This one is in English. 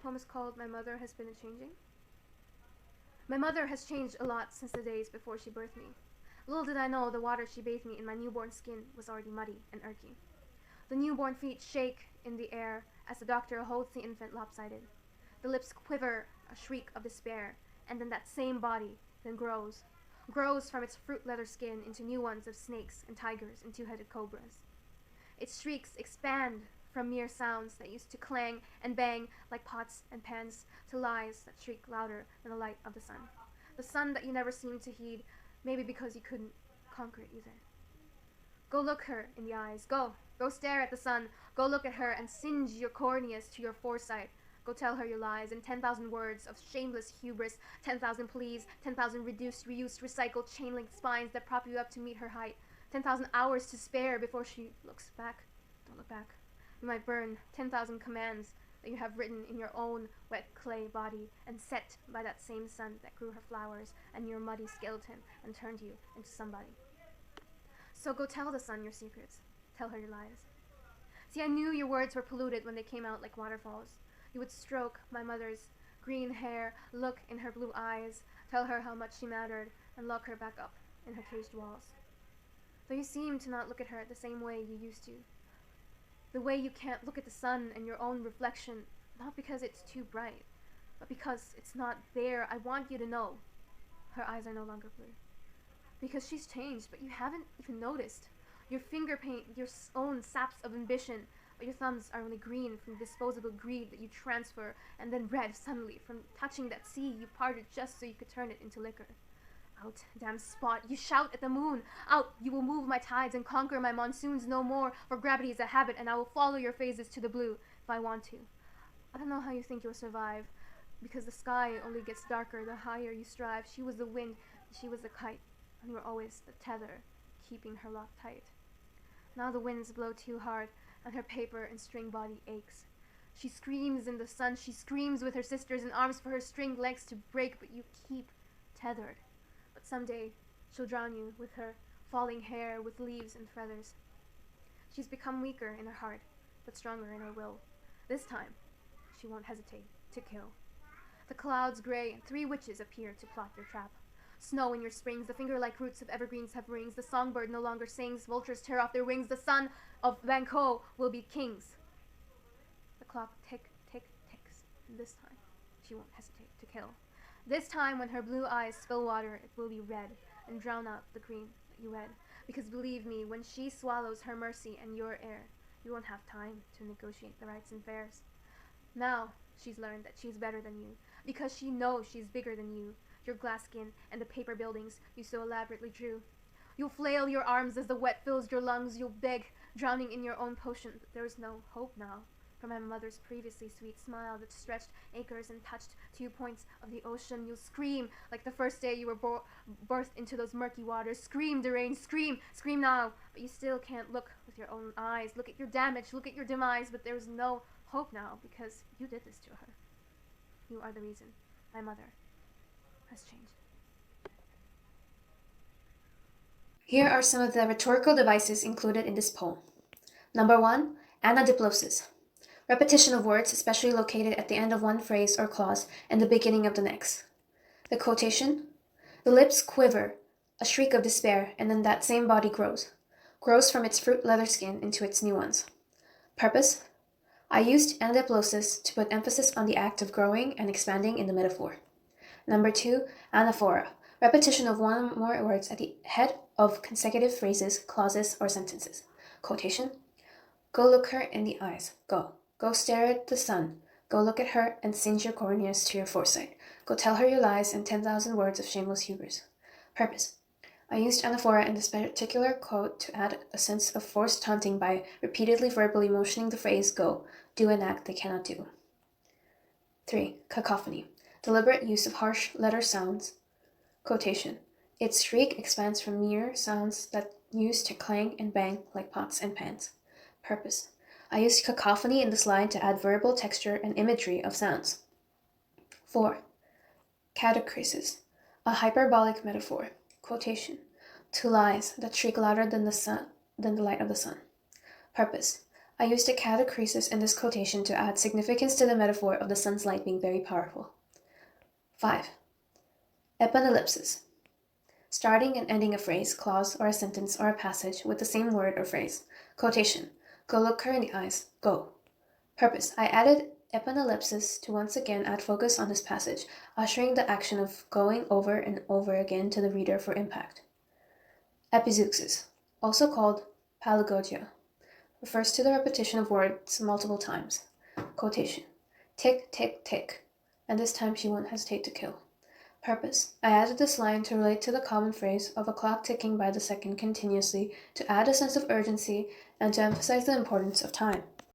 poem is called My Mother Has Been a Changing. My mother has changed a lot since the days before she birthed me. Little did I know the water she bathed me in my newborn skin was already muddy and irky. The newborn feet shake in the air as the doctor holds the infant lopsided. The lips quiver a shriek of despair, and then that same body then grows from its fruit leather skin into new ones of snakes and tigers and two-headed cobras. Its shrieks expand from mere sounds that used to clang and bang like pots and pans to lies that shriek louder than the light of the sun. The sun that you never seemed to heed, maybe because you couldn't conquer it either. Go look her in the eyes. Go stare at the sun. Go look at her and singe your corneas to your foresight. Go tell her your lies in 10,000 words of shameless hubris, 10,000 pleas, 10,000 reduced, reused, recycled chain-link spines that prop you up to meet her height, 10,000 hours to spare before she looks back. Don't look back. You might burn 10,000 commands that you have written in your own wet clay body and set by that same sun that grew her flowers and your muddy skeleton and turned you into somebody. So go tell the sun your secrets. Tell her your lies. See, I knew your words were polluted when they came out like waterfalls. You would stroke my mother's green hair, look in her blue eyes, tell her how much she mattered, and lock her back up in her caged walls. Though you seem to not look at her the same way you used to. The way you can't look at the sun and your own reflection, not because it's too bright, but because it's not there. I want you to know. Her eyes are no longer blue. Because she's changed, but you haven't even noticed. Your finger paint your own saps of ambition, but your thumbs are only green from disposable greed that you transfer, and then red suddenly from touching that sea you parted just so you could turn it into liquor. Out, damn spot, you shout at the moon. Out, you will move my tides and conquer my monsoons no more, for gravity is a habit, and I will follow your phases to the blue if I want to. I don't know how you think you'll survive, because the sky only gets darker the higher you strive. She was the wind, and she was the kite, and you were always the tether, keeping her locked tight. Now the winds blow too hard, and her paper and string body aches. She screams in the sun, she screams with her sisters in arms for her string legs to break, but you keep tethered. But someday she'll drown you with her falling hair, with leaves and feathers. She's become weaker in her heart, but stronger in her will. This time, she won't hesitate to kill. The clouds gray, and 3 witches appear to plot your trap. Snow in your springs, the finger-like roots of evergreens have rings. The songbird no longer sings, vultures tear off their wings. The son of Bangkok will be kings. The clock tick, tick, ticks, and this time she won't hesitate to kill. This time when her blue eyes spill water, it will be red and drown out the green that you read. Because believe me, when she swallows her mercy and your air, you won't have time to negotiate the rights and fairs. Now she's learned that she's better than you, because she knows she's bigger than you. Your glass skin and the paper buildings you so elaborately drew. You'll flail your arms as the wet fills your lungs. You'll beg, drowning in your own potion, that there is no hope now. From my mother's previously sweet smile that stretched acres and touched 2 points of the ocean, you'll scream like the first day you were birthed into those murky waters. Scream, Derain, scream, scream now. But you still can't look with your own eyes. Look at your damage, look at your demise, but there is no hope now because you did this to her. You are the reason my mother has changed. Here are some of the rhetorical devices included in this poem. Number 1, anadiplosis. Repetition of words, especially located at the end of one phrase or clause and the beginning of the next. The quotation, the lips quiver, a shriek of despair, and then that same body grows from its fruit leather skin into its new ones. Purpose, I used anadiplosis to put emphasis on the act of growing and expanding in the metaphor. Number 2, anaphora, repetition of one or more words at the head of consecutive phrases, clauses, or sentences. Quotation, go look her in the eyes. Go stare at the sun. Go look at her and singe your corneas to your foresight. Go tell her your lies in 10,000 words of shameless hubris. Purpose, I used anaphora in this particular quote to add a sense of forced taunting by repeatedly verbally motioning the phrase go, do an act they cannot do. 3, cacophony. Deliberate use of harsh letter sounds. Quotation, its shriek expands from mere sounds that used to clang and bang like pots and pans. Purpose, I used cacophony in this line to add verbal texture and imagery of sounds. 4, catachresis, a hyperbolic metaphor. Quotation, to lies that shriek louder than the light of the sun. Purpose, I used the catachresis in this quotation to add significance to the metaphor of the sun's light being very powerful. 5. Epanellipsis. Starting and ending a phrase, clause, or a sentence or a passage with the same word or phrase. Quotation. Go look her in the eyes. Go. Purpose. I added epanellipsis to once again add focus on this passage, ushering the action of going over and over again to the reader for impact. Epizeuxis, also called palagogia, refers to the repetition of words multiple times. Quotation. Tick, tick, tick, and this time she won't hesitate to kill. Purpose. I added this line to relate to the common phrase of a clock ticking by the second continuously to add a sense of urgency and to emphasize the importance of time.